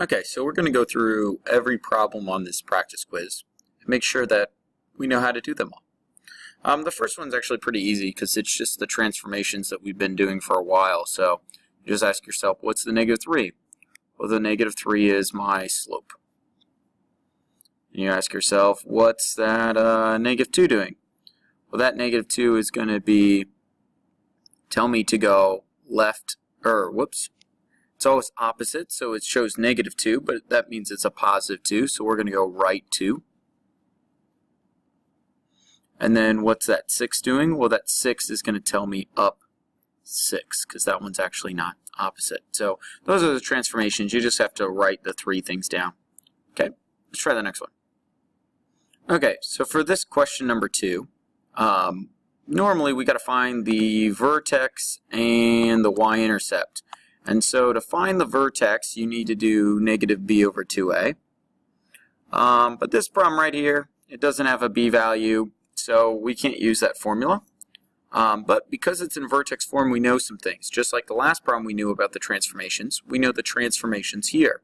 Okay, so we're going to go through every problem on this practice quiz and make sure that we know how to do them all. The first one's actually pretty easy because it's just the transformations that we've been doing for a while. So you just ask yourself, what's the -3? Well, the -3 is my slope. And you ask yourself, what's that -2 doing? Well, that -2 is going to be, tell me to go left, it's always opposite, so it shows -2, but that means it's a +2, so we're going to go right 2. And then what's that 6 doing? Well, that 6 is going to tell me up 6, because that one's actually not opposite. So those are the transformations. You just have to write the 3 things down. Okay, let's try the next one. Okay, so for this question number 2, normally we got to find the vertex and the y-intercept. And so to find the vertex, you need to do -b/2a. But this problem right here, it doesn't have a b value, so we can't use that formula. But because it's in vertex form, we know some things. Just like the last problem we knew about the transformations, we know the transformations here.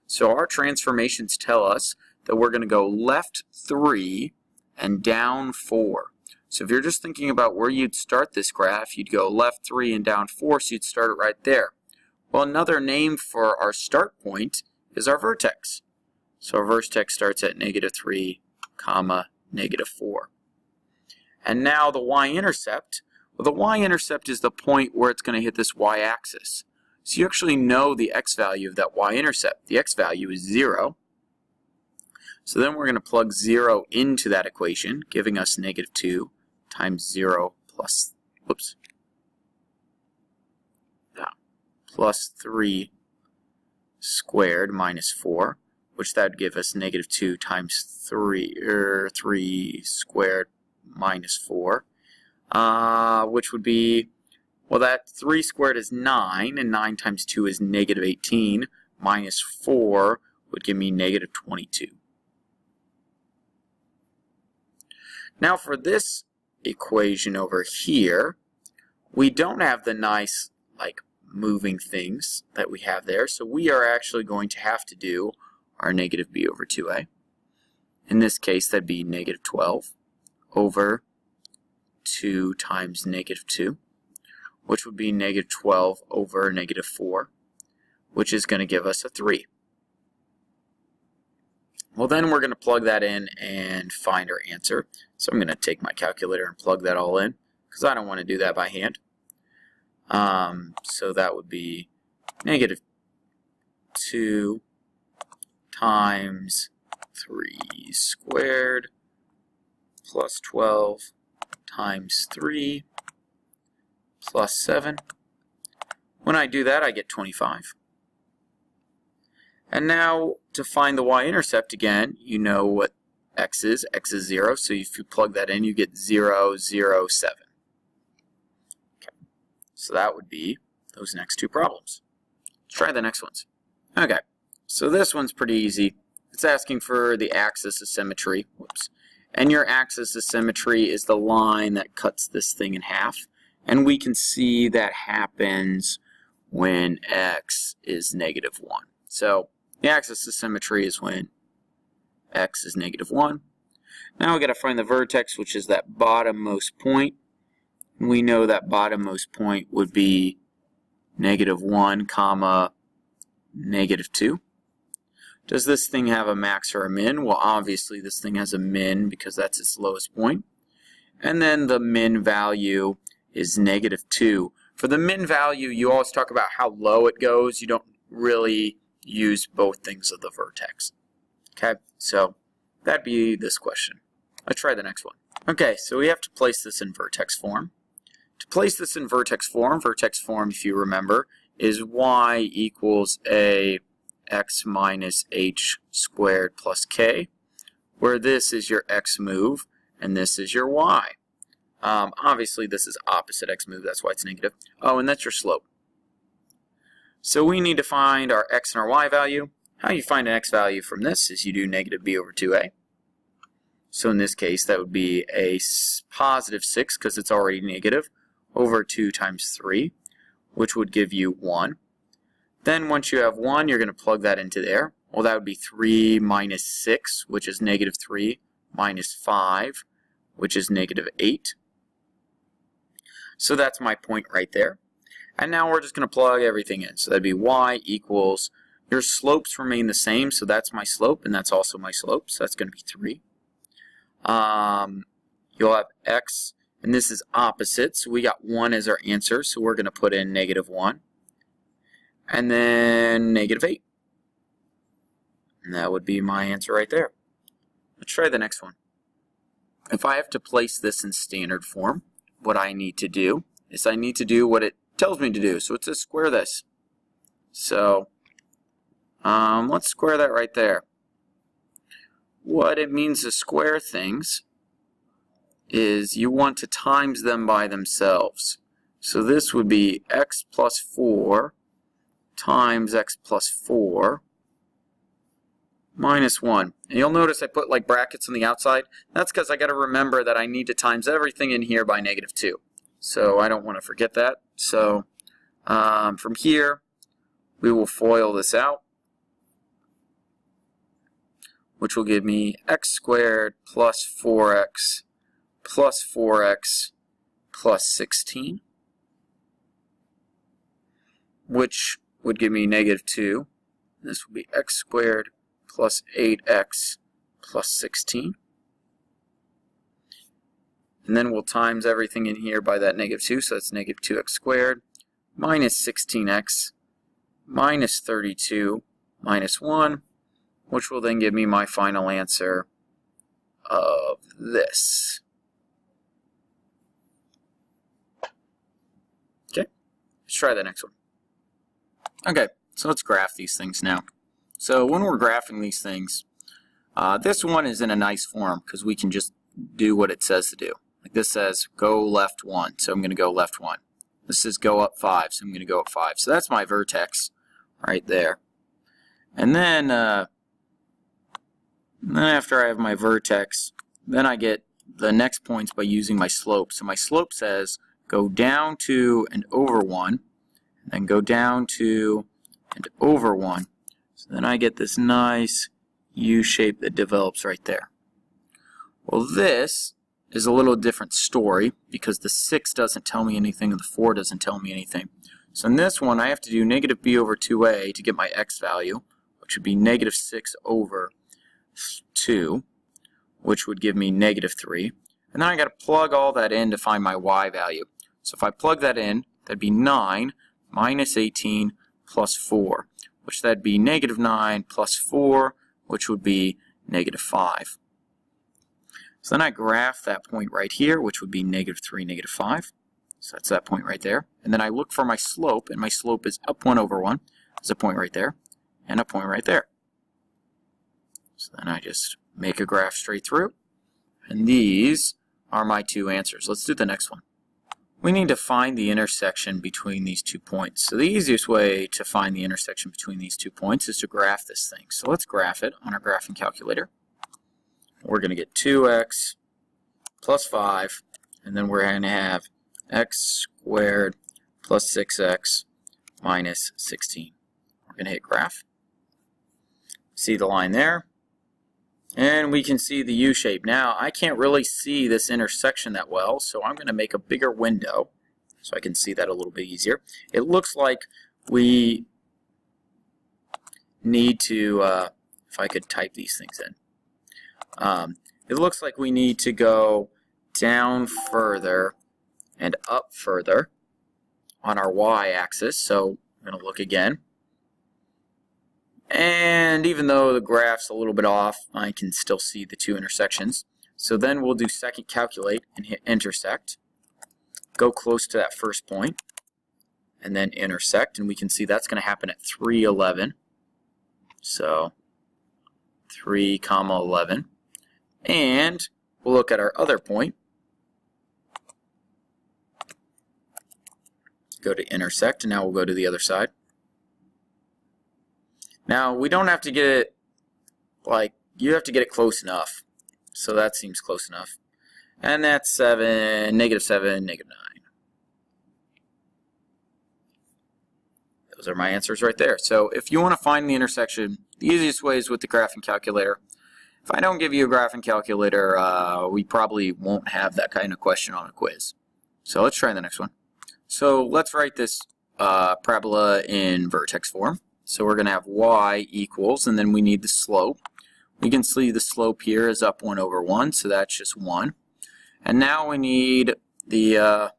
So our transformations tell us that we're going to go left 3 and down 4. So if you're just thinking about where you'd start this graph, you'd go left 3 and down 4, so you'd start it right there. Well, another name for our start point is our vertex. So our vertex starts at -3, -4. And now the y-intercept, well, the y-intercept is the point where it's going to hit this y-axis. So you actually know the x value of that y-intercept. The x value is 0. So then we're going to plug 0 into that equation, giving us -2 times 0 plus, plus 3 squared minus 4, which that would give us -2 times 3 squared minus 4, which would be, well, that 3 squared is 9, and 9 times 2 is -18, minus 4 would give me -22. Now for this equation over here, we don't have the nice, moving things that we have there, so we are actually going to have to do our -b/2a. In this case, that'd be -12 over 2 times -2, which would be -12 over -4, which is going to give us a 3. Well, then we're going to plug that in and find our answer. So I'm going to take my calculator and plug that all in, because I don't want to do that by hand. So that would be -2 times 3 squared plus 12 times 3 plus 7. When I do that, I get 25. And now to find the y-intercept again, you know what x is. X is 0, so if you plug that in, you get 0, 0, 7. So that would be those next 2 problems. Let's try the next ones. Okay, so this one's pretty easy. It's asking for the axis of symmetry. And your axis of symmetry is the line that cuts this thing in half. And we can see that happens when x is -1. So the axis of symmetry is when x is -1. Now we've got to find the vertex, which is that bottommost point. We know that bottommost point would be -1, -2. Does this thing have a max or a min? Well, obviously this thing has a min because that's its lowest point. And then the min value is -2. For the min value, you always talk about how low it goes. You don't really use both things of the vertex. Okay, so that'd be this question. Let's try the next one. Okay, so we have to place this in vertex form. To place this in vertex form, if you remember, is y equals a x minus h squared plus k, where this is your x move and this is your y. Obviously this is opposite x move, that's why it's negative. Oh, and that's your slope. So we need to find our x and our y value. How you find an x value from this is you do -b/2a. So in this case that would be a +6 because it's already negative, over 2 times 3, which would give you 1. Then once you have 1, you're going to plug that into there. Well, that would be 3 minus 6, which is negative 3, minus 5, which is negative 8. So that's my point right there. And now we're just going to plug everything in. So that'd be y equals, your slopes remain the same, so that's my slope, and that's also my slope, so that's going to be 3. You'll have x, and this is opposite, so we got 1 as our answer, so we're going to put in negative 1. And then negative 8. And that would be my answer right there. Let's try the next one. If I have to place this in standard form, what I need to do is I need to do what it tells me to do. So it says square this. So let's square that right there. What it means to square things is you want to times them by themselves. So this would be x plus 4 times x plus 4 minus 1. And you'll notice I put like brackets on the outside. That's because I got to remember that I need to times everything in here by negative 2. So I don't want to forget that. So from here, we will FOIL this out, which will give me x squared plus 4x plus 4x plus 16, which would give me negative 2. This will be x squared plus 8x plus 16. And then we'll times everything in here by that negative 2, so that's negative 2x squared minus 16x minus 32 minus 1, which will then give me my final answer of this. Okay, let's try the next one. Okay, so let's graph these things now. So when we're graphing these things, this one is in a nice form because we can just do what it says to do. Like this says go left 1, so I'm going to go left 1. This says go up 5, so I'm going to go up 5. So that's my vertex right there. And then after I have my vertex, then I get the next points by using my slope. So my slope says go down 2 and over 1, and then go down 2 and over 1. So then I get this nice U shape that develops right there. Well, this is a little different story because the 6 doesn't tell me anything and the 4 doesn't tell me anything. So in this one, I have to do negative b over 2a to get my x value, which would be negative 6 over 2, which would give me negative 3. And then I got to plug all that in to find my y value. So if I plug that in, that'd be 9 minus 18 plus 4, which that'd be negative 9 plus 4, which would be negative 5. So then I graph that point right here, which would be negative 3, negative 5. So that's that point right there. And then I look for my slope, and my slope is up 1 over 1. There's a point right there, and a point right there. So then I just make a graph straight through. And these are my two answers. Let's do the next one. We need to find the intersection between these 2 points. So the easiest way to find the intersection between these 2 points is to graph this thing. So let's graph it on our graphing calculator. We're going to get 2x plus 5, and then we're going to have x squared plus 6x minus 16. We're going to hit graph. See the line there? And we can see the U shape. Now, I can't really see this intersection that well, so I'm going to make a bigger window so I can see that a little bit easier. It looks like we need to, if I could type these things in. It looks like we need to go down further and up further on our y-axis. So I'm going to look again. And even though the graph's a little bit off, I can still see the two intersections. So then we'll do second calculate and hit intersect. Go close to that first point and then intersect. And we can see that's going to happen at 3:11. So 3, 11. And we'll look at our other point. Go to intersect, and now we'll go to the other side. Now, we don't have to get it, like, you have to get it close enough. So that seems close enough. And that's 7, negative 7, negative 9. Those are my answers right there. So if you want to find the intersection, the easiest way is with the graphing calculator. If I don't give you a graphing calculator, we probably won't have that kind of question on a quiz. So let's try the next one. So let's write this parabola in vertex form. So we're going to have y equals, and then we need the slope. We can see the slope here is up 1 over 1, so that's just 1. And now we need the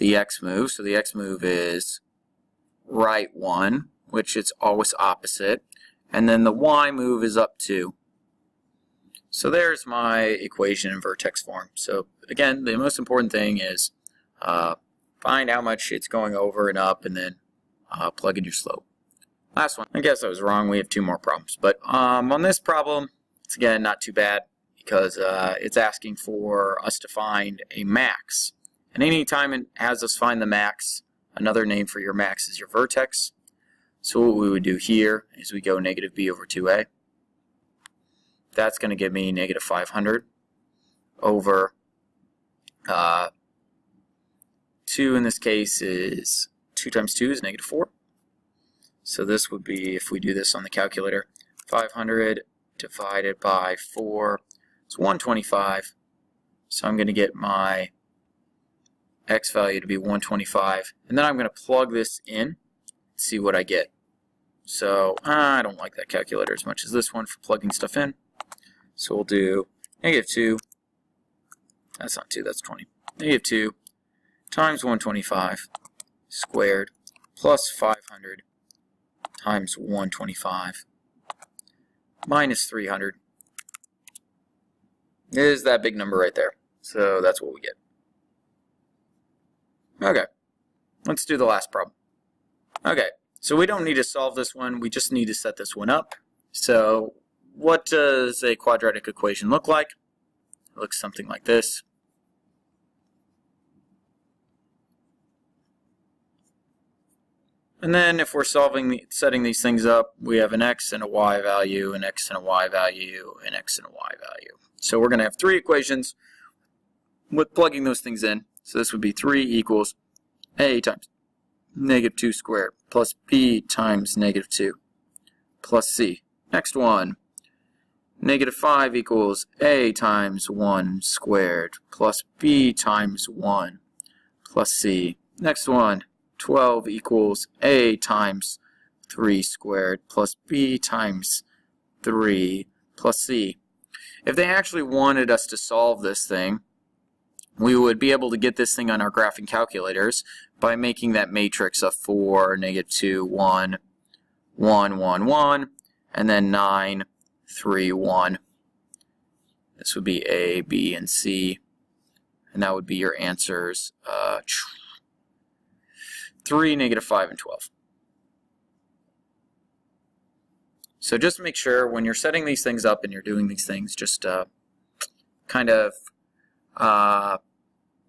x move. So the x move is right 1, which is always opposite. And then the y move is up 2. So there's my equation in vertex form. So again, the most important thing is find how much it's going over and up, and then plug in your slope. Last one. I guess I was wrong. We have 2 more problems. But on this problem, it's again not too bad because it's asking for us to find a max. And any time it has us find the max, another name for your max is your vertex. So what we would do here is we go negative b over 2a. That's going to give me negative 500 over 2 in this case is 2 times 2 is negative 4. So this would be, if we do this on the calculator, 500 divided by 4 is 125. So I'm going to get my x value to be 125. And then I'm going to plug this in, see what I get. So I don't like that calculator as much as this one for plugging stuff in. So we'll do negative 2, that's not 2, that's 20. Negative 2 times 125 squared plus 500 times 125 minus 300 is that big number right there. So that's what we get. Okay, let's do the last problem. Okay, so we don't need to solve this one, we just need to set this one up. So what does a quadratic equation look like? It looks something like this. And then if we're setting these things up, we have an x and a y value, an x and a y value, an x and a y value. So we're going to have 3 equations with plugging those things in. So this would be 3 equals a times negative 2 squared plus b times negative 2 plus c. Next one. Negative 5 equals a times 1 squared plus b times 1 plus c. Next one, 12 equals a times 3 squared plus b times 3 plus c. If they actually wanted us to solve this thing, we would be able to get this thing on our graphing calculators by making that matrix of 4, negative 2, 1, 1, 1, 1, and then 9, 3, 1. This would be A, B, and C, and that would be your answers 3, negative 5, and 12. So just make sure when you're setting these things up and you're doing these things, just kind of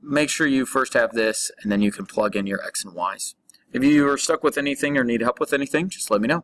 make sure you first have this, and then you can plug in your x and y's. If you are stuck with anything or need help with anything, just let me know.